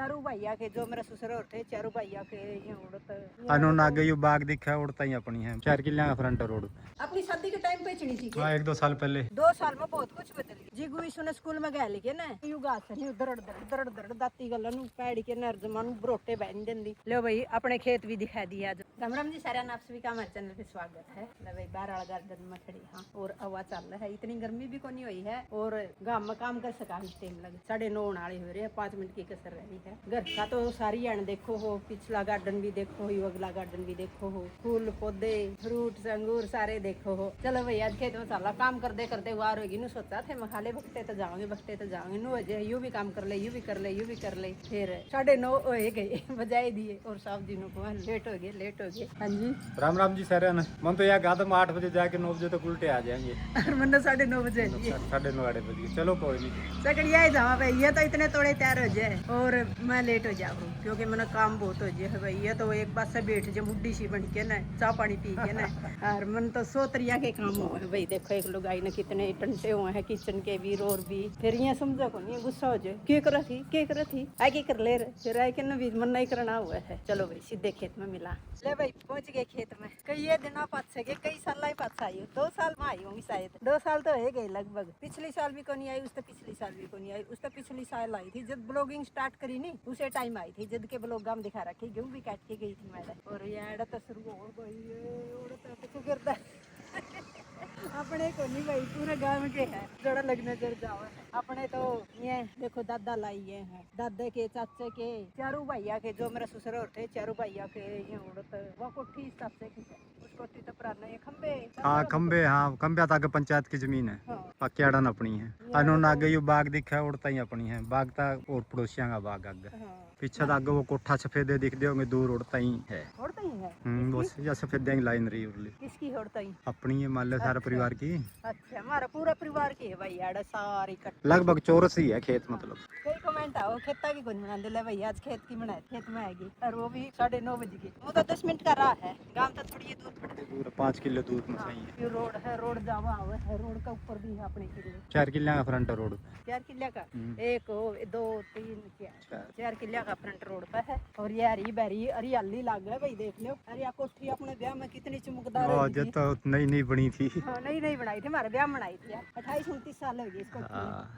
चारू भैया के जो मेरा ससुर और थे चारू भैया के ये उड़त अनुनागे यू बाग दिखा उड़ता ही अपनी है 4 किले का फ्रंट रोड। अपनी शादी के टाइम पे चढ़ी थी हाँ 1-2 साल पहले। 2 साल में बहुत कुछ बदल गया जी। गुई सुने स्कूल में गए लेके ना यू गास नहीं उधर उधर उधर दाती गलन पैड़ के नरजमान बरोटे बहन देंदी। लो भाई अपने खेत भी दिखा दिया आज। राम राम जी सारे आप सभी का हमारे चैनल पे स्वागत है। लो भाई बारह गार्डन में खड़ी हाँ और हवा चल रहा है। इतनी गर्मी भी कोनी हुई है और गांव में काम कर सका टाइम लगे 9:30 नाले हो रहे हैं 5 मिनट की कसर रही है। घर का तो सारी एंड देखो हो, पिछला गार्डन भी देखो हो, अगला गार्डन भी देखो हो, फूल पौधे फ्रूट अंगूर सारे देखो हो। चलो भैया खेत में चला काम करते करते वार होगी नु सोचा थे मखाले बकते तो जाओगे नु अजय यू भी काम कर ले यू भी कर ले फिर 9:30 हो गए बजाए दिए और साहब जी को लेट हो गए। हाँ जी राम राम जी सारे मन तो यार गादा में 8 बजे जाके 9 बजे तक उल्टे आ जाएंगे और मन 9:30 बजे 9:30 बजे। चलो कोई नहीं सकड़िया ही जावा भाई ये तो इतने थोड़े तैयार हो जाए और मैं लेट हो जाऊँ क्योंकि मैंने काम बहुत हो जाए भाई। ये तो एक पास से बैठ जाए बुढ़ी सी बन के ना चाय पानी पी के ना और मन तो 100 तरिया के काम हो भाई। देखो एक लोग आई ना कितने टंटे हुए हैं किचन के भी और भी फिर ये समझो को नहीं गुस्सा हो जाए क्या कर थी आगे कर ले फिर आए के ना भी मन नहीं करना हुआ है। चलो भाई सीधे खेत में मिला ले भाई पहुंच गए खेत में। कई दिनों पास से कई साल ही पास आई 2 साल में आई होंगी शायद 2 साल तो है गए लगभग। पिछले साल भी कोनी आई उससे पिछली साल भी कोनी आई उससे पिछली साल आई थी जब ब्लॉगिंग स्टार्ट करी नहीं उसे टाइम आई थी जब के ब्लॉग गाम दिखा रखी गेहूं भी काट के गई थी मैंने और ये तो शुरू हो गई अपने को नहीं भाई पूरे गांव के है जोड़ा लगने जर जाओ। अपने तो ये देखो दादा लाई हैं दादे के चाचे के चारू भैया के जो मेरा ससुर और थे चारू भैया के ये उड़त वो कोठी चाचे की है उस कोठी तो पुराना ये खंबे खंबे तक पंचायत की जमीन है। हाँ। पक्की अड़न अपनी है। अनुनागे यू बाग दिखा उड़ता ही अपनी है बाग तक और पड़ोसियों का बाग आगे पीछे तक वो कोठा सफेदे दिखते होंगे दूर उड़ता ही है। उड़ता ही है बस या सफेदे की लाइन रही उरली किसकी उड़ता ही अपनी है मान लो सारे परिवार की। अच्छा हमारा पूरा परिवार की है भाई यार सारी कट लगभग चौरस ही है खेत मतलब। कई कमेंट आओ खेता की कौन बना दे भाई आज खेत की बनाए खेत में आएगी और वो भी 9:30 बजे वो तो 10 मिनट का राह है गांव तो थोड़ी दूर पड़ती दूर 5 किलो दूर में सही है। ये रोड है रोड जावा हुआ है रोड का ऊपर भी है अपने किले 4 किले का फ्रंट रोड 4 किले का 1 2 3 4 किले का फ्रंट रोड पे है और ये हरी बहरी हरियाली लाग है भाई देख लो। अरे ये कोठी अपने ब्याह में कितनी चमकदार है जो तो नई बनी थी। हाँ नई बनाई थी हमारे ब्याह में बनाई थी 28-29 साल हो गई इसको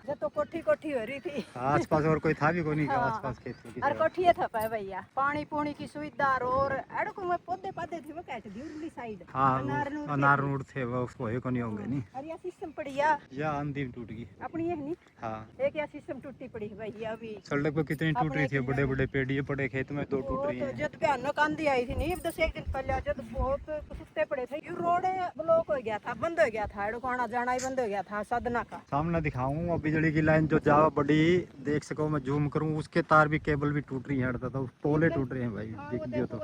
जब तो कोठी हो रही थी आसपास और कोई था भी कोई नहीं आसपास खेत और कोठी था पाए भैया पानी पूनी की सुविधा और अड़को में पौधे थे वो काट दी उरली साइड अनार नूर थे वो उसको है को नहीं होंगे नहीं। अरे ये सिस्टम पड़िया या आंधी टूट गई अपनी है नहीं हाँ एक या सिस्टम टूटी पड़ी भैया अभी सड़क पे कितनी टूट रही थी बड़े बड़े पेड़ पड़े खेत में 2 टूट रही है। जब भयानक आंधी आई थी नहीं 10 एक दिन पहले जब बहुत सुस्ते पड़े थे ये रोड ब्लॉक हो गया था बंद हो गया था अड़को आना जाना ही बंद हो गया था साधना का। सामने दिखाऊं बिजली की लाइन जो जावा बड़ी देख सको मैं जूम करूं उसके तार भी केबल भी टूट रही है तो पोले टूट रहे हैं भाई दिख दियो तो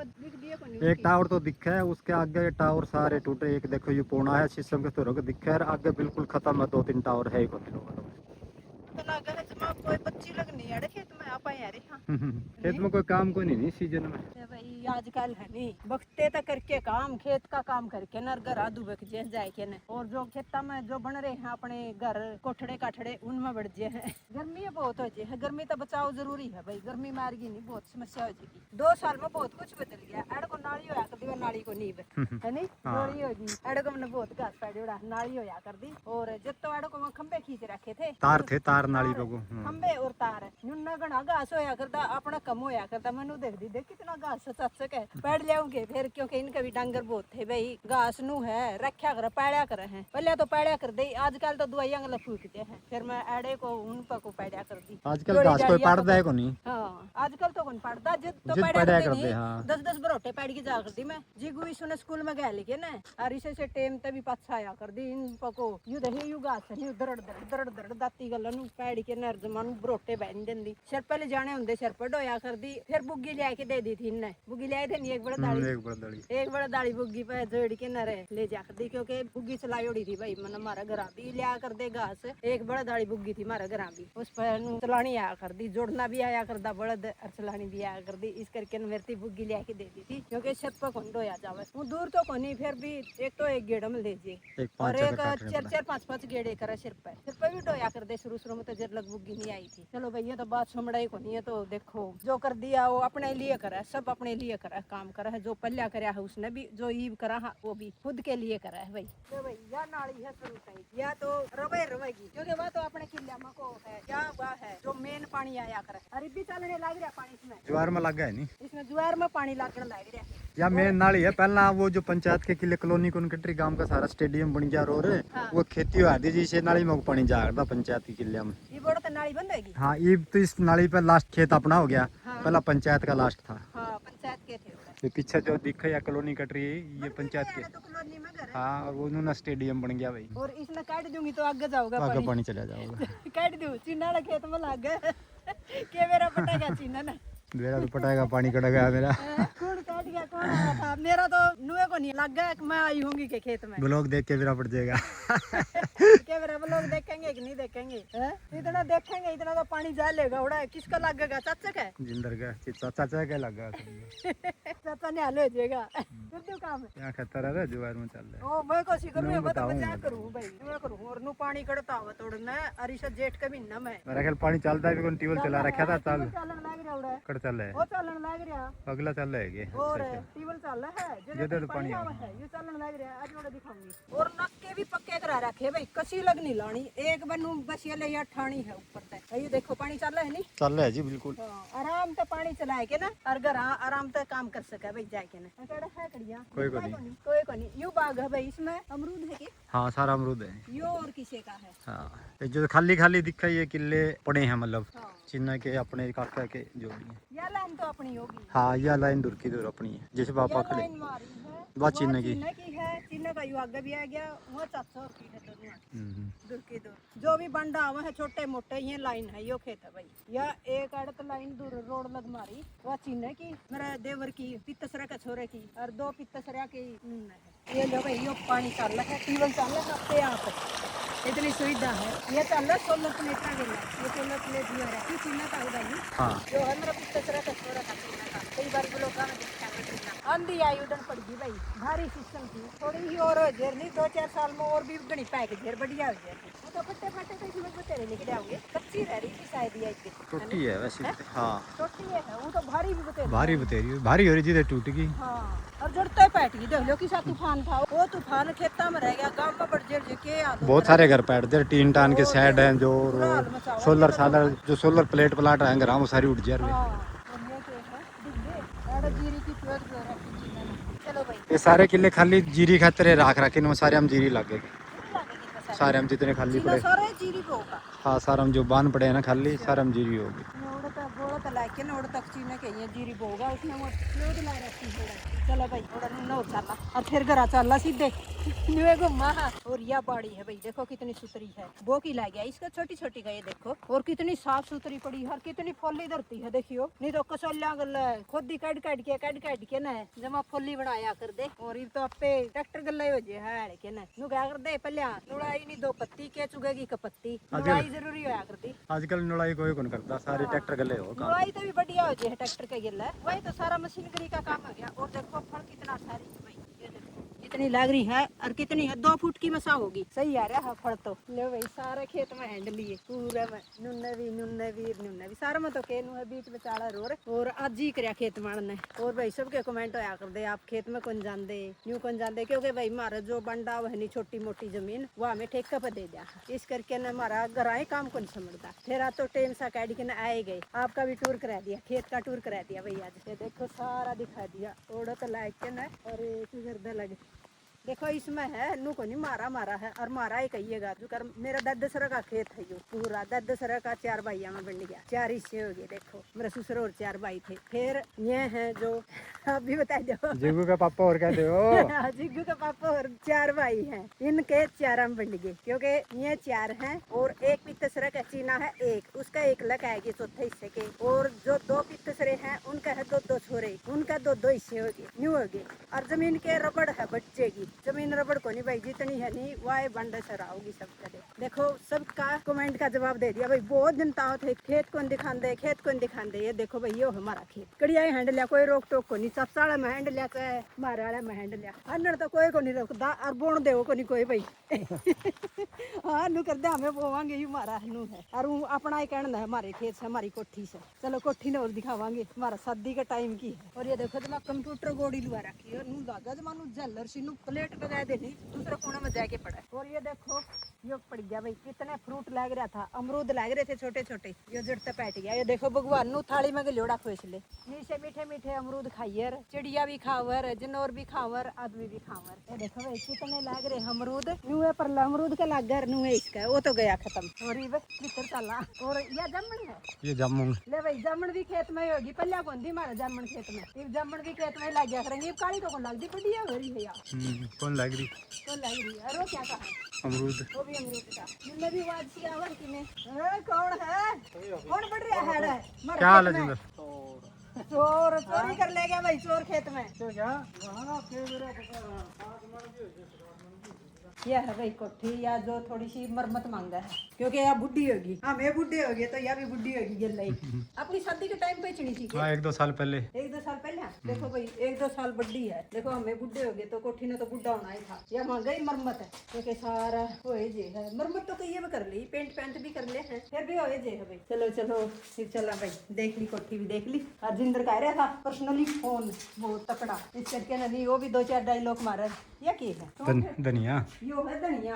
एक टावर तो दिखा है उसके आगे टावर सारे टूटे एक देखो ये पोना है शीशम के तो दिखा है आगे बिल्कुल खत्म है 2-3 टावर है कोई बच्ची लगनी है खेत में आप आए खेत में कोई काम कोई नहीं सीजन में भाई आजकल है नहीं बखते तक करके काम खेत का काम करके न घर आदू बक जाए के न और जो खेता में जो बन रहे हैं अपने घर कोठड़े काठड़े उनमें बढ़ जाए हैं। गर्मी बहुत हो जाए गर्मी तो बचाव जरूरी है भाई गर्मी मार गई नहीं बहुत समस्या हो जाएगी 2 साल में बहुत कुछ बदल गया अड़ को नाली होया कर दी नाली को नीब है नहीं नाली होगी अड़ को मैंने बहुत घास पैड़ी उड़ा नाली होया कर दी और जब तो अड़ को मैं खंबे खींच रखे थे तार नाली लोगों खंबे और तार नुन्ना घना घास होया करता अपना कम होया करता मैनू देख दी देख कितना घास सच है पैड़ लियाऊंगे फिर क्योंकि इनके भी डांगर बहुत थे भाई घास नू है रखा कर पैड़ा कर है पहले तो पैड़ा कर दी आजकल तो दवाइयां गला फूकते हैं फिर मैं एड़े को उन पर को पैड़ा कर दी आजकल घास कोई पड़दा है को नहीं। हाँ आजकल तो कौन पड़दा जिद तो पैड़ा कर दे 10-10 बरोटे पैड़ की जा कर दी मैं जी गुई सुने स्कूल में गए लेके ना और इसे से टेम तभी पाछा आया कर दी इन पको यू दही यू घास नहीं उधर दाती गलन पैड़ के नर जमान बरोटे बहन देंदी सिर पहले जाने होंगे सिर पर डोया कर दी फिर बुग्गी लिया के दे दी थी इन्हें बुग्गी लिया थे नहीं एक बड़ा दाड़ी बुग्गी पे जोड़ के नरे ले जा कर दी क्योंकि बुग्गी चलाई उड़ी थी भाई मन हमारा घर भी लिया कर दे घास एक बड़ा दाड़ी बुग्गी थी हमारा घर भी उस पर चलानी आया कर दी जोड़ना भी आया करदा बड़द अरसलानी भी आया कर दी, इस करके न मेरी बुग्गी लिया के दे दी थी, क्योंकि छत पर कौन डोया जावे, वो दूर तो कोनी, फिर भी एक तो एक गेड़ में ले जे और एक चार पाँच गेड़े करे सिर पे भी डोया कर दे। शुरू में तो जर लग बुग्गी नहीं आई थी। चलो भैया तो बात सुमड़ा ही कोनी है, तो देखो जो कर दिया वो अपने लिए करे, सब अपने लिए करे, काम करे है, जो पल्ला कराया है उसने भी, जो ईब करा है वो भी खुद के लिए करा है भाई। तो भाई या नाली है शुरू से या तो रवेगी, क्योंकि वह तो अपने किला में को है, क्या वह है जो मेन पानी आया करे। अरे भी चलने लग रहा पानी, इसमें ज्वार में लग गया नहीं, इसमें ज्वार में पानी लगने लग रहा है। या मेन नाली है। पहला वो जो पंचायत के किले कॉलोनी कोनकटरी गांव का सारा स्टेडियम बन गया और हाँ। वो खेती हुआ दी जिसे नाली में पानी जा रहा पंचायत के किले में। ये बड़ा तो नाली बंद होगी। हाँ, ये तो इस नाली पर लास्ट खेत अपना हो गया। हाँ। पहला पंचायत का लास्ट था। हाँ, पंचायत के थे ये पीछे जो दिखा या कॉलोनी कटरी ये पंचायत के। तो कॉलोनी में घर है। हाँ, और वो उन्होंने स्टेडियम बन गया भाई। और इसमें काट दूंगी तो आगे जाओगा आगे पानी चला जाओगा। काट दू चीना वाला खेत में लग गए के मेरा पटेगा चीना ना, मेरा तो पटाएगा पानी कटेगा मेरा। कौन काट गया, कौन आया था? मेरा तो नुए को नहीं लग गया, मैं आई होंगी के खेत में। ब्लॉग देख के मेरा पट जाएगा। क्या मेरा लोग देखेंगे कि नहीं देखेंगे? इतना देखेंगे, इतना तो पानी जा लेगा। उड़ा किसका लगेगा? चाचा का जिंदर का चाचा का लगा। चाचा ने हाल हो जाएगा। फिर काम है क्या खतर है जुआर में चल रहा ओ मैं कोशिश करूं, मैं तो मजाक करूं भाई, मैं करूं। और नु पानी कड़ता हुआ तोड़ना अरिशा जेठ का महीना में मेरा ख्याल पानी चलता है। ट्यूबवेल चला रखा था, चल चलन लग रहा उड़ा कड़ चल है, वो चलन लग रहा अगला चल है। और ट्यूबवेल चल रहा है जिधर पानी आवा है, ये चलन लग रहा है। आज मैं दिखाऊंगी। और नक्के भी पक्के करा रखे भाई, कसी लगनी लानी एक बनू बस ये ले या ठाणी है ऊपर तक। ये देखो पानी चल रहा है नहीं, चल रहा है जी बिल्कुल। आराम से पानी चलाए के ना, और घर आराम से काम कर सके भाई जाके ना। है कड़िया कोई को नहीं, कोई को नहीं। यू बाग है भाई, इसमें अमरूद है के? हाँ सारा अमरूद है। यो और किसी का है? हाँ, ये जो खाली खाली दिखा ये किले पड़े हैं, मतलब हाँ। चिन्ह के अपने काका के जो भी है। या लाइन तो अपनी होगी। हाँ, यह लाइन दूर की दूर अपनी है, जिस पापा खड़े लाइन मारी है बात चिन्ह की है। चिन्ह का यू आगे भी आ गया, वो 400 की है दोनों हम्म। दूर की दूर। जो भी बंडा हुआ है छोटे मोटे ये लाइन है, यो खेत है भाई। या एक अड़त लाइन दूर रोड लग मारी, वह चिन्ह की मेरा देवर की, पित्तसरा का छोरे की, और 2 पित्तसरा की है। ये लो भाई, यो पानी चल रहा है, ट्यूबवेल चल रहा है अपने यहाँ पे, इतनी सुविधा है। ये चल रहा है सोलर प्लेट का गिला, ये सोलर प्लेट भी आ रहा है चिन्ह का होगा नहीं। हाँ, जो है मेरा पित्तसरा का छोरा का चिन्ह का, कई बार ब्लॉग में देखा है चिन्ह। आंधी आई उधर पड़ गई भाई, भारी सिस्टम थी। थोड़ी ही और जेर नहीं, 2-4 साल में और भी गणी पैक जेर बढ़िया हो जाएगी। वो तो फटे फटे तो इसमें बतेरे निकले होंगे, कच्ची रह रही थी शायद ये इसकी। टूटी है वैसे। हाँ, छोटी है, वो तो भारी भी बतेरे। भारी बतेरी भारी हो रही थी, टूट गई। हाँ, और जड़ते पैट गई। देख लो किसा तूफान था, वो तूफान खेता में रह गया, गांव में बढ़ जेर के आ बहुत सारे घर पैट दे, टीन टान के सेट हैं, जो सोलर सालर जो सोलर प्लेट प्लाट हैं घर, वो सारी उठ जा रही है। चलो भाई, ये सारे किले खाली जीरी खातर राख रखे न, सारे हम जीरी लगे सारे हम जितने खाली पड़े। सारे जीरी पे होगा। हाँ, सारे हम जो बांध पड़े हैं ना खाली, सारे हम जीरी होगी। लाके नोड़ तक चीने के ये जीरी बोगा, उसने वो लोड ला रखी है। चलो भाई थोड़ा नौ चला, और फिर घर चला सीधे नुए घुमा। और यह बाड़ी है भाई, देखो कितनी सुथरी है, वो की ला गया इसका छोटी छोटी का, ये देखो। और कितनी साफ सुथरी पड़ी है, और कितनी फोली धरती है देखियो। नहीं तो कसल्या गल खुद ही काट काट के ना जमा फोली बनाया कर दे। और ये तो अपे ट्रैक्टर गल्ला हो जे है के ना, नु क्या कर दे पहले लुड़ाई नहीं 2 पत्ती के चुगेगी का पत्ती, लुड़ाई जरूरी होया करती। आजकल नुड़ाई कोई कौन करता, सारे ट्रैक्टर गले हो काम। लुड़ाई तो भी बढ़िया हो जाए ट्रैक्टर का गिल्ला, वही तो सारा मशीनरी का काम हो गया। और देखो फल कितना सारी है भाई, ये देखो कितनी लग रही है, और कितनी है 2 फुट की मसा होगी। सही आ रहा है फल तो। ले भाई सारे खेत में हैंड लिए पूरा में, नुन्ने भी सारे में तो केनू है, बीच में चाड़ा रोर। और आज ही करया खेत मारने। और भाई सबके कमेंट होया कर दे, आप खेत में कौन जाते न्यू कौन जाते, क्योंकि भाई हमारा जो बंडा वह नहीं छोटी मोटी जमीन वो हमें ठेका पे दे दिया, इस करके न हमारा गराए काम कौन समझता। फिर आप तो टेम सा काट के न आए गए, आपका भी टूर करा दिया, खेत का टूर करा दिया भाई। आज ये देखो सारा दिखा दिया, ओढ़ो तो लाइक के न। और एक लगे देखो इसमें है नू को नहीं मारा है, और मारा ही कहिएगा जो कर। मेरा 10 का खेत है, यो पूरा 10 का 4 भाइयों में बन गया, 4 हिस्से हो गए। देखो मेरे ससुर और 4 भाई थे। फिर ये है जो आप भी बता दो, जिगू का पापा और कहते हो। जिग्गू का पापा और 4 भाई हैं, इनके 4 में बन गए, क्योंकि ये 4 हैं। और एक पित्तसरा का चीना है, एक उसका 1 लाख आएगी चौथे हिस्से के। और जो 2 पित्तसरे छोरे हैं, उनका है 2-2 छोरे, उनका 2-2 हिस्से होगी न्यू होगी। और जमीन के रबड़ है बच्चे की, जमीन रबड़ को नहीं भाई, जितनी है नहीं वाह बंडे सर आओगी सब करे। देखो सबका कमेंट का जवाब दे दिया भाई। बहुत दिन ताव थे खेत कौन दिखांदे, खेत कौन दिखांदे। ये देखो भाई ये हमारा खेत कड़िया हैंड लिया, कोई रोक टोक को नहीं। सबसाड़ा में हैंड लिया चाहे मारे वाले में हैंड लिया, अन्नर तो कोई को नहीं रोकता और बोन दे को नहीं कोई भाई। हाँ नु कर दे हमें बोवांगे ही हमारा नु है। और अपना ही कहना है हमारे खेत से, हमारी कोठी से। चलो कोठी ने और दिखावांगे, हमारा शादी का टाइम की है। और ये देखो तो मैं कंप्यूटर गोड़ी लुआ रखी है, नु लागा जो मानो झल्लर सी नु प्लेट बजा देनी दूसरा कोने में जाके पड़ा। और ये देखो ये पड़ गया भाई, कितने फ्रूट लग रहा था, अमरूद लग रहे थे छोटे छोटे, ये जड़ते बैठ गया। ये देखो भगवान नु थाली में लोड़ा खोस ले, नीचे मीठे मीठे अमरूद खाइए, चिड़िया भी खावर, जनौर भी खावर, आदमी भी खावर। ये देखो भाई कितने लग रहे अमरूद, नुए पर अमरूद के लाग नुए इसका वो तो गया खत्म। और ये भीतर चला। और यह जामुन है, ये जामुन ले भाई जामुन भी खेत में होगी, पहले कौन थी हमारा जामुन खेत में, ये जामुन भी खेत में लग गया करेंगे। काली तो कौन लगती बढ़िया हो रही है यार, कौन लग रही? कौन लग रही है? और वो क्या कहा है? अमरूद, वो भी अमरूद का। मैंने भी आवाज किया आवाज की में, कौन है, कौन बढ़ रहा है? क्या हाल है जिंदर? चोर चोरी कर ले गया भाई, चोर खेत में। यह है भाई कोठी, या जो थोड़ी सी मरम्मत मांगा है क्योंकि यह बुढ़ी होगी। मैं बुढ़े हो गए तो यह भी बुढ़ी होगी। गिल्ला अपनी शादी के टाइम पे चढ़ी थी, 1-2 साल पहले। 1-2 साल पहले। देखो भाई 1-2 साल बड़ी है। देखो हमें बुढ़े हो गए तो कोठी ने तो बुढ़ा होना ही था। यह मांगा ही मरम्मत है क्योंकि सारा होए जे है। मरम्मत तो कई भी कर ली, पेंट पेंट भी कर ले हैं, फिर भी होए जे है भाई। चलो चलो फिर चला भाई, देख ली कोठी भी देख ली। और जिंदर कह रहा था पर्सनली फोन बहुत तकड़ा, इस करके नहीं वो भी 2-4 डायलॉग मारा। यह की है धनिया, यो है धनिया।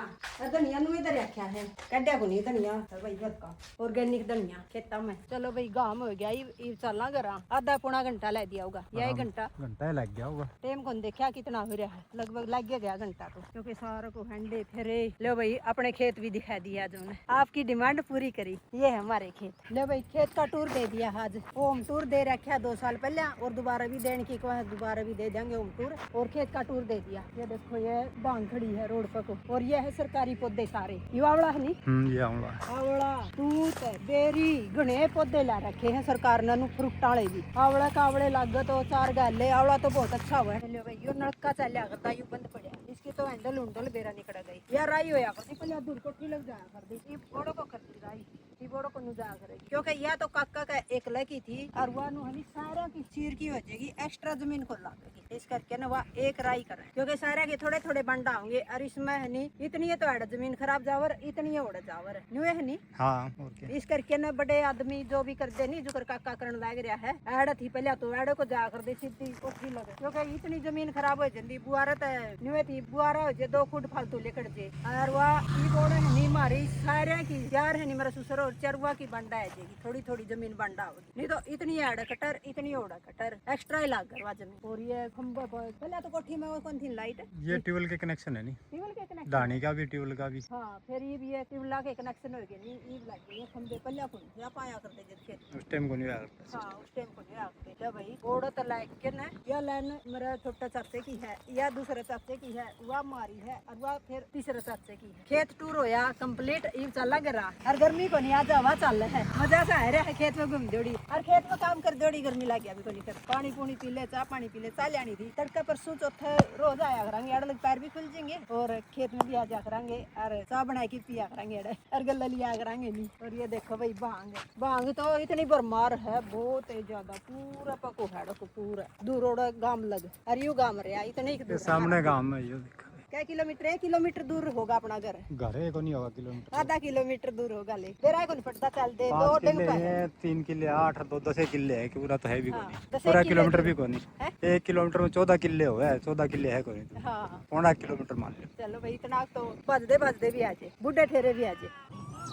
धनिया नु इधर रखा है, कड्या को नहीं धनिया भाई घर का ऑर्गेनिक धनिया खेता में। चलो भाई गांव हो गया, ये चलना करा आधा पौना घंटा ले दिया होगा, या 1 घंटा लग गया होगा। टाइम कौन देखा कितना हो रहा है, लगभग लग गया घंटा तो, क्योंकि सारा को हंडे फिरे। लो भाई अपने खेत भी दिखा दिया जो ने, आपकी डिमांड पूरी करी। ये है हमारे खेत। लो भाई खेत का टूर दे दिया आज, होम टूर दे रखा 2 साल पहले, और दोबारा भी देने की दोबारा भी दे देंगे होम टूर। और खेत का टूर दे दिया। ये देखो ये बांग खड़ी है रोड पर को, और ये है सरकारी पौधे सारे। ये आंवला है नहीं, ये आंवला, आंवला, तूत, बेरी, घने पौधे ला रखे हैं सरकार ने, फ्रूट वाले भी। आंवला कावड़े लाग तो 4 गाले, आंवला तो बहुत अच्छा हुआ है। भाई यो नलका चलिया करता, यू बंद पड़ा, इसकी तो हैंडल उंडल बेरा निकल गई। यार राई होया करती पहले, दूर कोठी लग जाया कर दी, ये बोड़ो को करती राई, ये बोड़ो को नु जाया करेगी, क्योंकि यह तो काका का एक लकी थी, और वह नु हनी सारा की चीर की हो जाएगी, एक्स्ट्रा जमीन को लागेगी। इस करके ना वह एक राई करे, क्योंकि सारे के थोड़े थोड़े बंडा होंगे, और इसमें है नी इतनी है तो ऐड जमीन खराब जावर, इतनी है उड़ जावर न्यू है नी। हाँ, और क्या? इस करके ना बड़े आदमी जो भी करते नहीं, जो कर काका करने लग रहा है, ऐड थी पहले तो ऐड को जा कर दे सीधी कोठी लगे, क्योंकि इतनी जमीन खराब हो जाती। बुआरा तो न्यू थी, बुआरा हो जाए 2 फुट फालतू लेकर जे, और वह ई बोड़ है नी मारी सारे की यार है नी, मेरा ससुर और चरवा की बंडा है जेगी, थोड़ी थोड़ी जमीन बंडा होगी, नहीं तो इतनी ऐड कटर, इतनी ओड़ा कटर एक्स्ट्रा ही लाग करवा जमीन। और ये खंबा पहले तो कोठी में वो कौन थी लाइट, ये ट्यूबवेल के कनेक्शन है नहीं, ट्यूबवेल के कनेक्शन, दानी का भी ट्यूबवेल का भी। हाँ फिर ये भी है ट्यूबवेल के कनेक्शन हो गए नहीं, ई लग गई खंबे पहले कौन या पाया करते जब खेत, उस टाइम को नहीं आया। हाँ उस टाइम को नहीं आते जब भाई ओड़ तो लाइक के ना, यह लाइन मेरा छोटा चाचे की है, या दूसरे चाचे की है, वह मारी है, और वह फिर तीसरे चाचे की है। खेत टूर होया कंप्लीट, ई चला गया, और गर्मी को नहीं आज हवा चल रहा है, मजा सा आ रहा है खेत में घूम दौड़ी, और खेत में काम कर दौड़ी, गर्मी लग गया अभी को नहीं कर, पानी पूनी पी ले, चाह पानी पी ले, चाह लेनी थी। तड़का परसों चौथे रोज आया करेंगे, अड़ लग पैर भी खुल जाएंगे, और खेत में भी आ जा करेंगे, और चाह बना के पिया करेंगे अड़, और गल्ला लिया करेंगे नहीं। और ये देखो भाई भांग, भांग तो इतनी भरमार है, बहुत ही ज्यादा, पूरा पको है को पूरा दूर ओड़ा गांव लग, और यू गांव रहा इतने सामने गांव में ये देखो, क्या किलोमीटर, 1 किलोमीटर दूर होगा अपना घर, घर है को नहीं होगा किलोमीटर, आधा किलोमीटर दूर होगा, ले तेरा को नहीं पड़ता चलते 2 5 दिन किले है, 3 किले 8 2-10 किले है, पूरा तो है भी हाँ, कोनी, 10 पूरा किले किलोमीटर तो- भी कोनी, 1 किलोमीटर में 14 किले हो है, 14 किले है कोनी, हाँ 1.5 किलोमीटर मान लो। चलो भाई इतना तो भजदे भी आजे, बुढ़े ठेरे भी आजे।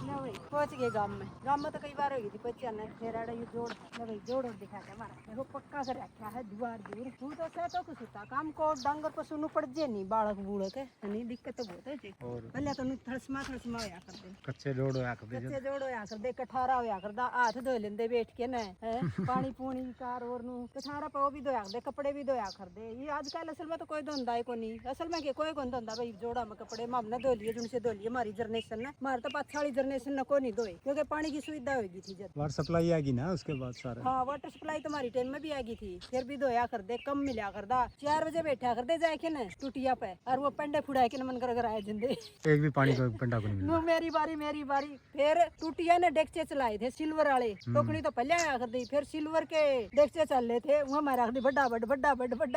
ना भाई पहुंच गए गांव में तो कई बार होगी थी पहुंचा ना, फिर आड़ा ये जोड़ ना भाई जोड़ दिखा के हमारा देखो पक्का कर रखा है द्वार दूर, तू तो से तो कुछ होता काम को डांगर पशु नु पड़ जे नहीं, बालक बूढ़क है नहीं, दिक्कत तो बहुत है जी। और पहले तो नु थड़समा होया कर दे, कच्चे जोड़ होया कर दे, कच्चे जोड़ होया कर दे, कठारा होया कर दा, हाथ धो लेंदे बैठ के ना है, पानी पूनी कार और नु कठारा पाओ भी धोया कर दे, कपड़े भी धोया कर दे। ये आजकल असल में तो कोई धोंदा है को नहीं, असल में के कोई कौन धोंदा भाई, जोड़ा में कपड़े हमने धो लिए, जुन से धो लिए, हमारी जनरेशन ने, हमारे तो 45 गुजरने से नको नहीं दोए, क्योंकि पानी की सुविधा होगी थी जब। वाटर सप्लाई आएगी ना उसके बाद सारा। हाँ वाटर सप्लाई तुम्हारी ट्रेन में भी आएगी थी, फिर भी धोया कर दे, कम मिला कर दा। 4 बजे बैठा कर दे जाके न टूटिया पे, और वो पंडे फुड़ा के मन कर आए जिंदे। एक भी पानी का पंडा को नहीं मिला। मेरी बारी फिर टूटिया ने डेक्चे चलाए थे सिल्वर वाले, टोकनी तो पहले आया कर दी, फिर सिल्वर के डेक्चे चल रहे थे, वहाँ मारा कर दी बड्डा बड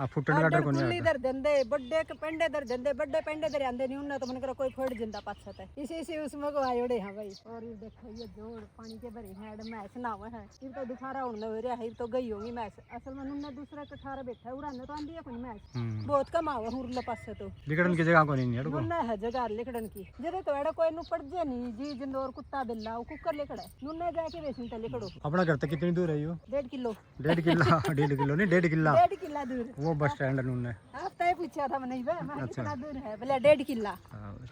आप फुटन का डर को नहीं कुल्ली दर देंदे, बड्डे के पेंडे दर देंदे, बड्डे पेंडे दर आंदे नहीं उन्ना तो मन कर कोई फोड़ जिंदा पाछत है, इसी उसमें को आयोड़े। हाँ भाई, और ये देखो ये जोड़ पानी के भरे हैं, मैच ना हुआ है, फिर तो दुखारा उड़ने हो रहा है, तो गई होगी मैच। असल में उन्ना दूसरा कठारा बैठा है, उड़ाने तो आंदी है कोई मैच, बहुत कम आवा हुरला पास से तो लिकड़न की जगह को नहीं है नुन्ना है जगह लिकड़न की जरे तो एड़ा कोई नु पड़ जे नहीं जी जिंदोर कुत्ता बिल्ला वो कुकर लिकड़ा है नुन्ना जाके बेचनी त लिकड़ो। अपना घर तक कितनी दूर है यो? 1.5 किलो। 1.5 किला 1.5 किलो नहीं 1.5 किला 1.5 किला दूर। वो बस स्टैंड है उन्होंने। आप तय पूछा था मैंने मैं कितना दूर है, बोले 1.5 किला।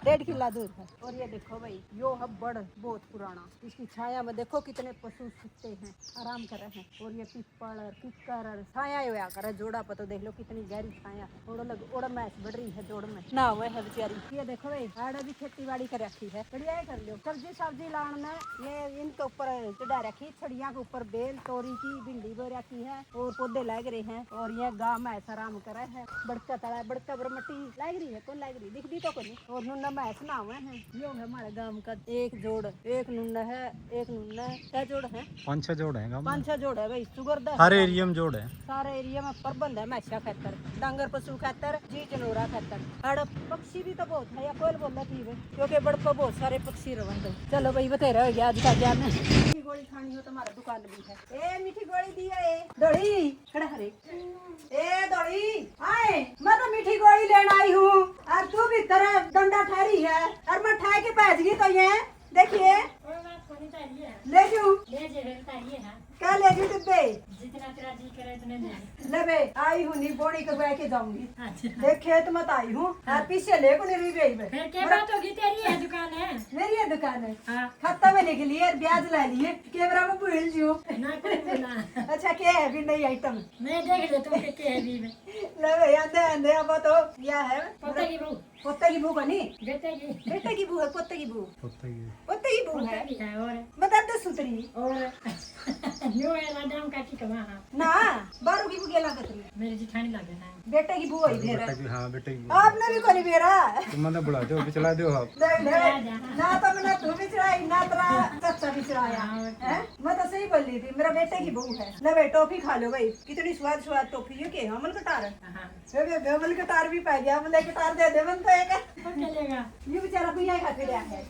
1.5 किला दूर है। और ये देखो भाई यो है बड़ बहुत पुराना, इसकी छाया में देखो कितने पशु सुते हैं, आराम कर रहे हैं। और ये पिपल और किक्कर और छाया होया करे जोड़ा पर, तो देख लो कितनी गहरी छाया। ओड़ा मैच बढ़ रही है जोड़ में ना हुआ है बेचारी। ये देखो भाई आड़ा भी खेती बाड़ी कर रखी है, बढ़िया कर लो। सब्जी लाने में ये इनके ऊपर चढ़ा रखी, छड़िया के ऊपर बेल तोरी की भिंडी बो रखी है, और पौधे लग रहे हैं। और ये गाँव में ऐसा आराम करे है, बड़का तला बड़का बरमटी लग रही है, कौन लग रही दिख दी तो कोई। और नुन्ना में ऐसा ना हुआ है, ये है हमारे गाँव का एक जोड़, एक नुन्ना है, एक नुन्ना क्या जोड़ है, 5-6 जोड़ है। 5-6 जोड़ है भाई, शुगर हर एरिया में जोड़ है, सारे एरिया में प्रबंध है। मैशा खातर डांगर पशु खातर जी जनोरा खातर, और पक्षी भी तो बहुत है, या कोयल बोल रही है क्योंकि बड़ पर बहुत सारे पक्षी रवन। चलो भाई बतेरा हो गया आज का ज्ञान। मीठी गोली खानी हो तो हमारा दुकान भी है। ए मीठी गोली दिया है दौड़ी खड़ा हरे, ए दौड़ी आए, मैं तो मीठी गोली लेने आई हूँ, और तू भी तरह डंडा ठहरी है, और मैं ठह के बैठ गई। तो ये देखिए ले जू क्या ले जू डिब्बे, जितना तेरा जी करे उतने ले। ले बे आई हूँ नहीं बोनी करवा के जाऊंगी। देख खेत मत आई हूँ, पीछे ले को नहीं रही बे। फिर क्या बात होगी, तेरी है दुकान है? मेरी ये दुकान है, हाँ। खाता में लिख लिए, ब्याज ला लिए, कैमरा में भूल जियो। ना कोई बोला। अच्छा क्या है भी नई आइटम? मैं देख ले तुम के है भी में। ले बे आंदे आंदे अब तो क्या है, पोते की बहू, पोते की बहू बनी, बेटे की बहू है, पोते की बहू, पोते की पोते की बहू पोते है। की है। और बता दे सुतरी और न्यू है लाडम का की कमा। हाँ ना बारू की बुके लागत रही, मेरी जिठानी लगे ना बेटे की बहू आई भेरा। हाँ बेटे की। आपने भी कोनी भेरा तुम मतलब बुला दो, चला दो आप। देख ले ना तो मैंने तू भी चढ़ाई ना तेरा चाचा भी चढ़ाया है। मैं तो सही बोल रही थी, मेरा बेटे की बहू है। ले भाई टॉफी खा लो भाई, कितनी स्वाद टॉफी है के हमल कटार है। हाँ बेमल कटार भी पा गया, हमले कटार दे दे मन तो एक तो चलेगा। ये बेचारा भैया खा फिर है।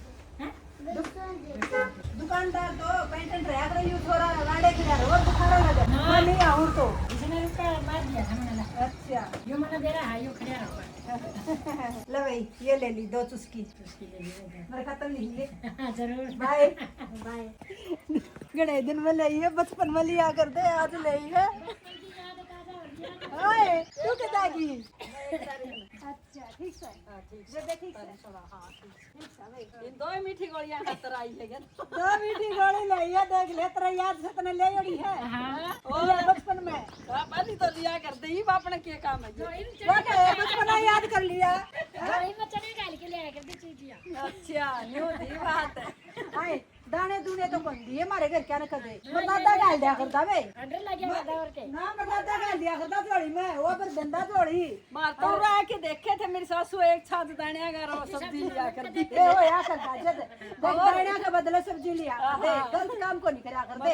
दुकानदार तो पेंटेंट रहा कर यू थोड़ा लाड़े के यार और बुखारा लगा मैं नहीं आऊं तो इसने रुपया मार दिया था मैंने। अच्छा यो मैंने दे रहा है, यो खड़ा रहा। ले भाई ये ले ली 2 चुस्की, उसकी ले लीजिए। मेरे खत्म नहीं ले। हाँ जरूर। Bye bye. गणे दिन में ले ये बचपन में लिया कर दे, आज ले है ओए तू के दागी। अच्छा ठीक है, जे देखी हां ठीक है भाई। इन 2 मीठी गोलियां खातर आई है, 2 मीठी गोली ले ये देख ले तेरा याद से तने ले ओड़ी है। हाँ और बचपन में पानी तो लिया करते ही बापने के काम है जो बचपन याद कर लिया। वही में चने डाल के ले आया कर दी चीजिया। अच्छा न्यू दी बात है। आए दाने दूने तो बन दिए हमारे घर क्या न कर दे, बताता डाल दिया करता बे अंडर लगे दौड़ के ना, बताता डाल दिया करता जोड़ी में, वो पर धंधा जोड़ी मारता हूं रहा के देखे थे मेरी सासू एक छात दानिया का रो सब्जी लिया करती ए वो या करता जद देख दानिया के बदले सब्जी लिया दे, गलत काम को नहीं करा कर दे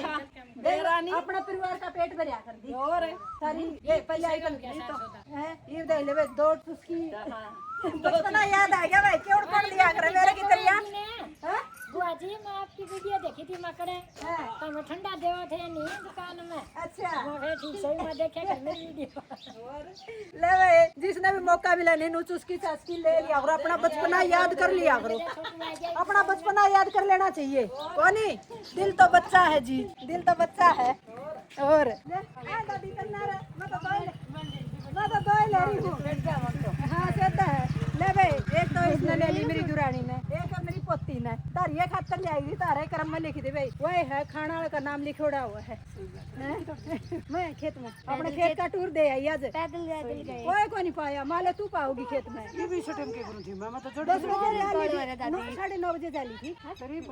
देरानी, अपना परिवार का पेट भरिया कर दी। और सारी ये पहले आई तो है ये दे ले 2 चुस्की बचपना याद आ गया भाई, क्यों पढ़ लिया कर मेरे की तरह। हां बुआ जी मैं आपकी वीडियो देखी थी मकड़े, तो मैं ठंडा देवा थे नहीं दुकान में। अच्छा वो फिर ठीक सही मैं देखे कर मेरी वीडियो। और ले भाई जिसने भी मौका मिला नहीं चुस्की चास्की ले लिया और अपना बचपना याद कर लिया करो, अपना बचपना याद कर लेना चाहिए। कौनी दिल तो बच्चा है जी, दिल तो बच्चा है। और दादी करना रे मैं तो दो ले रही हूँ। हाँ सीधा है ले भाई, एक तो इसने ले ली मेरी दुरानी ने, एक है मेरी पोती ने, तारिये खातर ले आई तारे कर्म में लिख दे भाई, वही है खाना का नाम लिखोड़ा हुआ है। मैं खेत में अपने खेत का टूर दे आई आज पैदल पैदल गए कोई नहीं पाया माले तू पाओगी खेत में ये भी शटम के करूं थी मैं तो 10 बजे आ 9:30 बजे चली थी करीब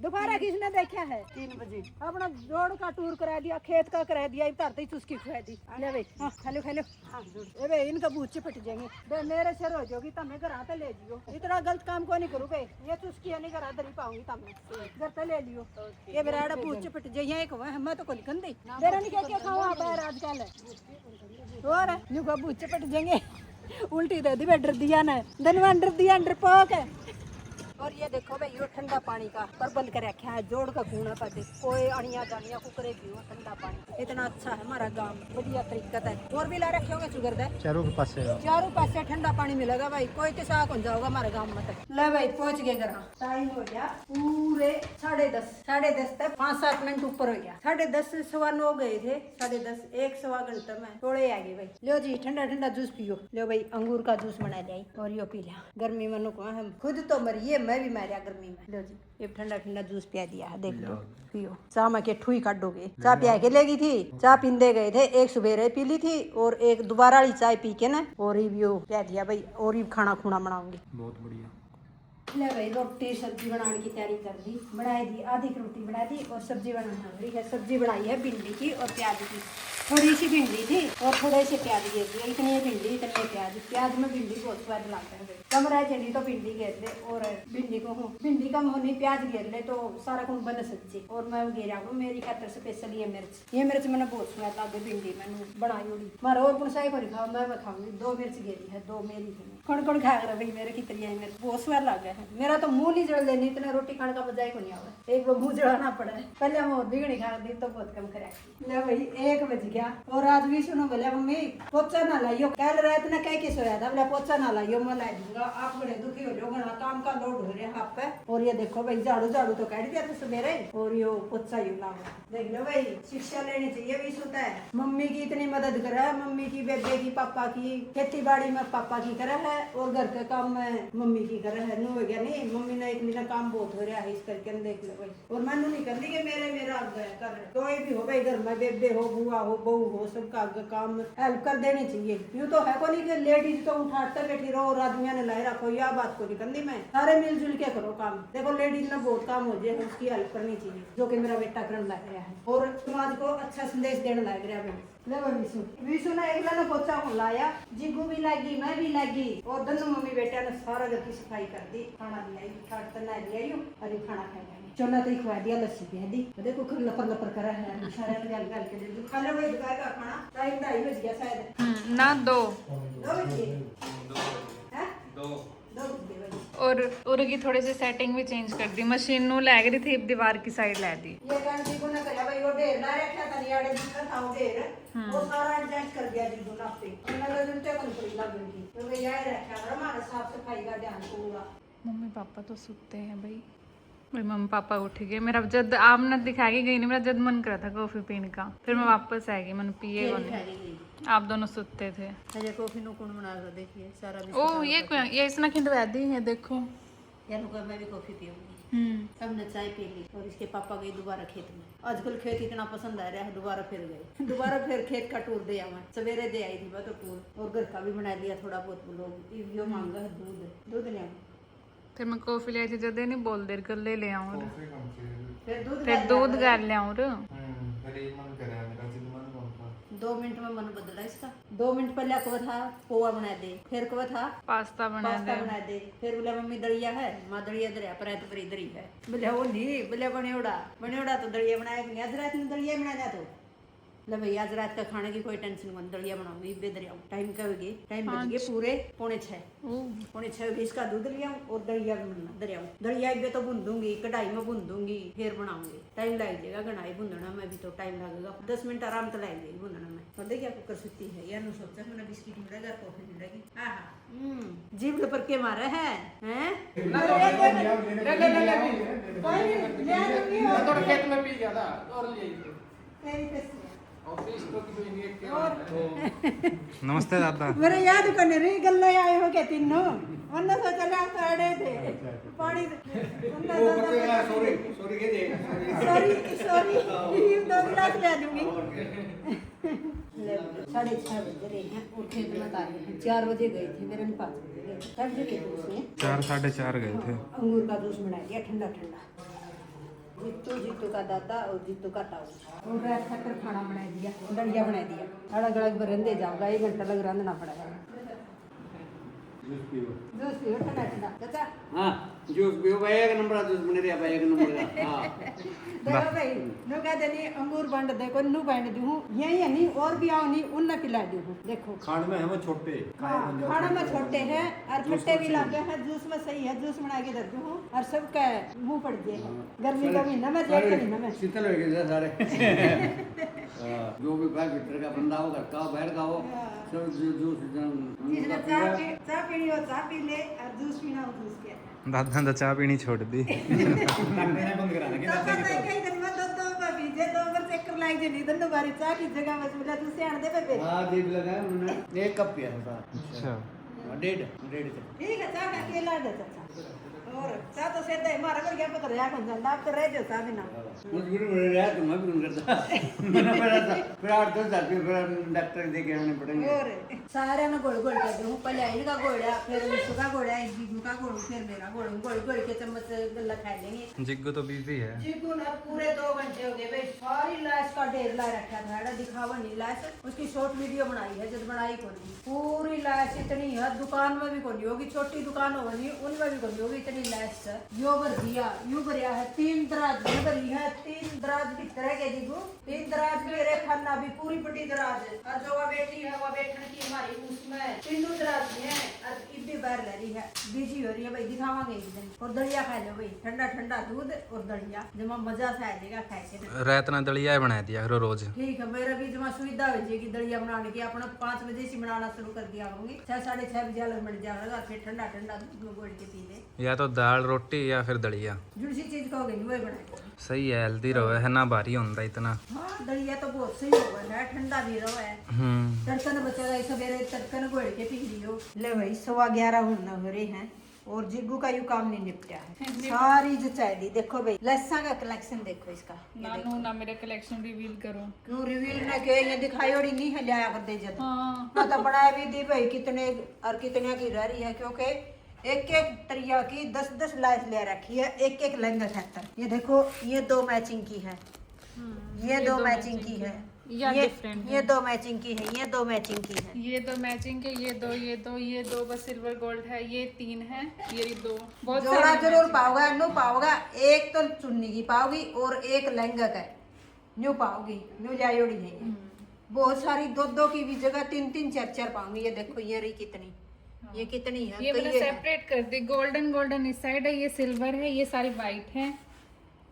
दोपहर किसने देखा है 3 बजे अपना जोड़ का टूर करा दिया खेत का करा दिया धरते ही चुस्की खुआ दी ले भाई खा लो ए भाई इनका बूचे पट जाएंगे बे मेरे सिर हो जाओगी तमें घर आते ले जियो इतना गलत काम को नहीं करूँ बे ये चुस्की नहीं करा दरी पाऊंगी तमें घर पे ले लियो ये मेरा बूचे पट जाइए एक मैं तो कोई गंदी मेरा नहीं क्या खाऊं आप आजकल और न्यू का बूचे पट जाएंगे उल्टी दे दी डर दिया ना धनवान डर दिया डरपोक है और ये देखो भाई ये ठंडा पानी का प्रबंध कर रखा है जोड़ का कूना पाते कोई अड़िया जानिया कुकरे भी हो ठंडा पानी इतना अच्छा है हमारा गांव बढ़िया तरीका है और भी ला रखे होंगे शुगर दे चारों पास से ठंडा पानी मिलेगा भाई कोई के साथ हो जाओगा हमारे गांव में तक ले भाई पहुंच गए घर टाइम हो गया पूरे 10:30 तक 5-7 मिनट ऊपर हो गया 10:30 सवा 9 गए थे 10:30 एक सवा घंटे में थोड़े आ गए भाई लो जी ठंडा ठंडा जूस पियो लो भाई अंगूर का जूस बना लिया और यो पी लिया गर्मी में को हम खुद तो मरिए मैं भी मारिया गर्मी में लो जी ये ठंडा ठंडा जूस पिया दिया है देख लो पियो चाह के ठुई काटोगे चाय पिया के लेगी थी चाय पींदे गए थे एक सुबह पी ली थी और एक दोबारा वाली चाय पी के ना और ही पिया दिया भाई और ही खाना खुना बनाऊंगी बहुत बढ़िया ले भाई रोटी सब्जी बनाने की तैयारी कर दी बनाई दी आधी रोटी बना दी और सब्जी बनाना रही है सब्जी बनाई है भिंडी की और प्याज की थोड़ी सी भिंडी थी और थोड़े से प्याज घेर दिए इतनी भिंडी इतने प्याज में भिंडी बहुत स्वाद लगता है कम रह चली तो भिंडी घेर ले और भिंडी कम होनी प्याज घेर ले तो सारा कुछ बन सब्जी और मैं घेरा हूँ मेरी खातर स्पेशल ये मिर्च मैंने बहुत स्वाद लगे भिंडी मैंने बनाई होगी मारा और पुनसाई को नहीं खाओ मैं खाऊंगी 2 मिर्च घेरी है 2 मेरी कौन खा रहा भाई मेरे कितनी है मेरे बहुत स्वाद लग गया है मेरा तो मुंह नहीं जल लेनी इतना रोटी खाने का बजाय को नहीं आवा एक बार मुंह जलाना पड़ा है पहले हम और बिगड़ी खा दी तो बहुत कम करा ले भाई 1 बज गया और आज भी सुनो बोले मम्मी पोचा ना लाइयो कल रात ने कह के सोया था बोला पोचा ना लाइयो मैं ला दूंगा आप बड़े दुखी हो जाओ घना काम का लोड हो रहा आप पे और ये देखो भाई झाड़ू तो काट दिया था सवेरे और यो पोचा यू लाओ देख लो भाई शिक्षा लेनी चाहिए भी सुता है मम्मी की इतनी मदद करा है मम्मी की बेबे की पापा की खेती बाड़ी में पापा की करा है और घर के काम में मम्मी की करा है नो हो गया नहीं मम्मी ने एक दिन काम बहुत हो रहा है इस करके देख लो भाई और मैंने नहीं कर दी कि मेरा कर कोई भी हो भाई घर में बेबे हो बुआ हो बहू हो सबका काम हेल्प कर देनी चाहिए यूँ तो है को नहीं कि लेडीज तो उठाते बैठी रहो और आदमिया ने लाई रखो या बात को नहीं करनी मैं सारे मिलजुल के करो काम देखो लेडीज ने बहुत काम हो जाए उसकी हेल्प करनी चाहिए जो कि मेरा बेटा करने लग रहा है और समाज को अच्छा संदेश देने लग रहा है विशु ने एक लाना पोचा को लाया जिगू भी लगी मैं भी लगी और दोनों मम्मी बेटा ने सारा घर की सफाई कर दी खाना दिलाई खाट तना दिया अरे खाना खाएगा चोला तो खुआ दिया लस्सी पिया दी देखो खर लपर करा है सारे गल गल के दे खा ले भाई दुकान का खाना टाइम 2:30 बज गया शायद ना 2 बजे हैं 2 और की थोड़ी सी सेटिंग भी चेंज कर दी मशीन नु लै गई थी दीवार की साइड लै दी ये गान जी को ना करा भाई वो ढेर ला रखा था याड़े दूसरा था ढेर वो सारा एडजस्ट कर दिया जी दोनों पे मैंने जुलते कौन पड़ी लग गई तो ये यार रखा है हमारा साफ सफाई का ध्यान पूरा मम्मी पापा तो सुते हैं भाई मेरे मम्मी पापा उठ गए मेरा जब आपने दिखाई गई नहीं मेरा जब मन करा था कॉफी पीने का फिर मैं वापस आ गई मैंने पिए को नहीं आप दोनों सुते थे अजय कॉफी नो कौन बना कर देखिए सारा ओ ये इसने खिंडवा दी है देखो यार मैं भी कॉफी पीऊंगी सबने चाय पी ली और इसके पापा गए दोबारा खेत में आजकल खेत इतना पसंद आ रहा है दोबारा फिर खेत का टूर दे आवा सवेरे दे आई थी मैं तो टूर और घर का भी बना लिया थोड़ा बहुत लोग यो मांगा है दूध ले फिर मैं कॉफी ले आई जदे नहीं बोल देर कर ले आऊं फिर दूध कर ले आऊं 2 मिनट में मन बदला इसका 2 मिनट पहले को था पोहा बना दे फिर को था पास्ता बना दे फिर बोला मम्मी दलिया है माँ दलिया दरिया पर है तो बड़ी दरी है बोले वो नहीं बोले बनेड़ा तो दलिया बनाया नहीं आज रात में दलिया बनाया तो ले भाई आज रात का खाने की कोई टेंशन नहीं दलिया बनाऊंगी बेदरिया टाइम का होगी टाइम बच गए पूरे 5:45 इसका दूध लिया और दलिया बनाना दलिया भी तो भून दूंगी कढ़ाई में भून दूंगी फिर बनाऊंगी टाइम लग जाएगा कढ़ाई भूनना में भी तो टाइम लगेगा 10 मिनट आराम तो लग जाएगी भूनना में और देखिए कुकर सुती है यार सोचा मैंने बिस्किट मिलेगा कॉफी मिलेगी जीभ पर के मारे हैं खेत में पी गया था और नमस्ते दादा मेरे याद करने रही गल्ला आए हो क्या तीनों उन्होंने सोचा ले आप अड़े थे पानी सॉरी 2 गिलास ले ला दूंगी। 6:30 बज रहे हैं और खेत में आए हैं। 4 बजे गए थे, मेरे 5 बजे गए थे। तब जो खेत उसने 4 साढ़े 4 गए थे। अंगूर का जूस बना दिया ठंडा ठंडा। जीतू का दादा और जीतू का ताऊ और रात खाकर खाना बना दिया, दलिया बना दिया। अलग अलग बरंदे जाऊंगा, 1 घंटा लग रंधना पड़ेगा। जूस पियो ठंडा ठंडा चाचा। हाँ जूस पियो भाई, 1 नंबर जूस बने रहा भाई, 1 नंबर का। हाँ देखो भाई नु कह देनी अंगूर बंड देखो नु बंड दूं यही है नहीं और भी आओ नहीं उन पिला दूं। देखो खाने में हम छोटे खाना में छोटे हैं और खट्टे भी लगे हैं, जूस में सही है। जूस बना के दे दूं और सबका मुंह पड़ गए हैं। गर्मी का महीना में जेठ का महीना में शीतल हो गए सारे। जो भी भाई भीतर का बंदा हो, घर का हो, बाहर का हो, सब जूस जिसने चाय पीनी हो चाय पी ले और जूस पीना हो जूस के। दादा ने चाय पीनी छोड़ दी। बंद करा देंगे कई दिन में दो पीजे 2 बार चक्कर लाग जे नहीं दोनों बारी चाय की जगह में बोला तू से आन दे पे। हाँ दीप लगा मैंने 1 कप पिया था। अच्छा 1.5 ठीक है चाय का केला दे चाचा। और चाय तो से दे मारा कर गया पकड़ या कौन सा आप तो रह जाओ चाय बिना। मुझे भी बोल रहा है, मैं भी नहीं करता। मैंने मेरा था फिर 8-10 साल फिर डॉक्टर देखे आने पड़ेंगे। और सारे में गोल गोल कर दूं, पहले इनका गोड़ा, फिर विशु का गोड़ा, जीगू का गोड़, फिर मेरा गोड़, गोल गोल के चम्मच गल्ला खा लेंगे। जिग्गू तो बिजी है। जीगू ना पूरे 2 घंटे हो गए भाई, सारी लाश का ढेर ला रखा था। एड़ा दिखावा नहीं लाश, उसकी शॉर्ट वीडियो बनाई है, जब बनाई कौन पूरी लाश इतनी है, दुकान में भी कौन होगी, छोटी दुकान होगी उनमें भी कौन होगी, इतनी लाश है। यो भर दिया, यू भरिया है, 3 दराज भरी है, 3 दराज भी तरह के जीगू, 3 दराज मेरे खाना भी पूरी बड़ी दराज है। और जो वो बेटी है वो बैठने की हमारी उसमें 3 दराज भी है और इतनी बार ले रही है, बिजी हो रही है भाई। दिखावांगे एक दिन। और दलिया खा लो भाई, ठंडा ठंडा दूध और दलिया, जमा मजा सा आएगा खाए के। रात ना दलिया बना दिया करो रोज। ठीक है, मेरा भी जमा सुविधा हो जाएगी दलिया बनाने की। अपना 5 बजे से बनाना शुरू कर दिया करूंगी, 6-6:30 बजे अलग बन जाएगा, फिर ठंडा ठंडा दूध में घोल के पी ले। या तो दाल रोटी या फिर दलिया, जुड़ सी चीज कहोगे नहीं वही बनाएंगे। सही है, हेल्दी रहो है ना, भारी होता इतना। हाँ दलिया तो बहुत सही होगा है, ठंडा भी रहो है। तड़कन बचेगा, सवेरे तड़कन घोल के पी लियो। ले भाई 11:15 होना हो रहे हैं और जिग्गू का यू काम नहीं निपटा है। सारी जो चाहिए देखो भाई, लस्सा का कलेक्शन देखो इसका। नानू ना मेरा कलेक्शन रिवील करो। क्यों रिवील ना के ये दिखाई और नहीं है, लिया कर दे जब। हाँ मैं तो बनाया भी दी भाई कितने और कितने की रह रही है, क्योंकि एक तरिया की 10-10 लाइस ले रखी है, एक लहंगा खातर। ये देखो ये 2 मैचिंग की है, ये 2 मैचिंग की है, या डिफरेंट ये 2 मैचिंग की है, ये 2 मैचिंग की है। ये 2 मैचिंग के, ये दो बस सिल्वर गोल्ड है, ये 3 है, ये 2 बहुत जोड़ा सारे जरूर पाओगा, न्यू पाओगा। एक तो चुन्नी की पाओगी और एक लहंगा का न्यू पाओगी, न्यू लायोड़ी है ये। बहुत सारी 2-2 की भी जगह 3-3 4-4 पाऊंगी। ये देखो ये रही कितनी, ये कितनी है। ये तो मैंने सेपरेट कर दी, गोल्डन इस साइड है, ये सिल्वर है, ये सारी वाइट है,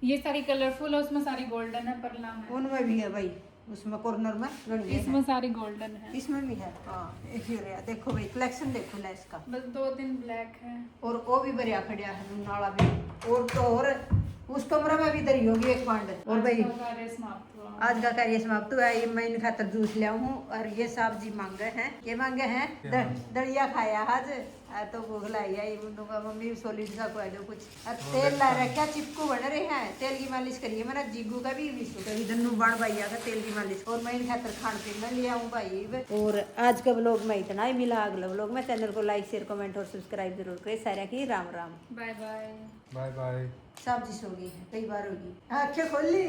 ये सारी कलरफुल है, उसमें सारी गोल्डन है, परला में उनमें भी है भाई, उसमें कॉर्नर में गणिया है। इसमें सारी गोल्डन है, इसमें भी है। हाँ ये रहा, देखो भाई कलेक्शन देखो ला इसका। बस 2-3 ब्लैक है। और वो भी बढ़िया खड़िया है नाला भी। और तो और उस कमरे में भी दरी होगी एक पांड। और भाई कार्य समाप्त हुआ। आज का कार्य समाप्त हुआ। ये मैं इन खातर जूस ले हूँ और ये साहब जी मांगे हैं, ये मांगे हैं दलिया खाया आज तो भूख लाई आई। दूंगा मम्मी सोलिड सा को जो कुछ और तेल ला रखा, चिपकू बन रहे हैं, तेल की मालिश करिए। मैंने जीगू का भी विशु का भी दन्नू बाण भैया का तेल की मालिश। और मैं इन खातर खान पीन में लिया हूँ भाई। और आज का व्लॉग में इतना ही, मिला अगला व्लॉग में। चैनल को लाइक शेयर कमेंट और सब्सक्राइब जरूर करें। सारा की Ram Ram, bye bye bye bye. सब चीज होगी, कई बार होगी। आंखें खोल ली।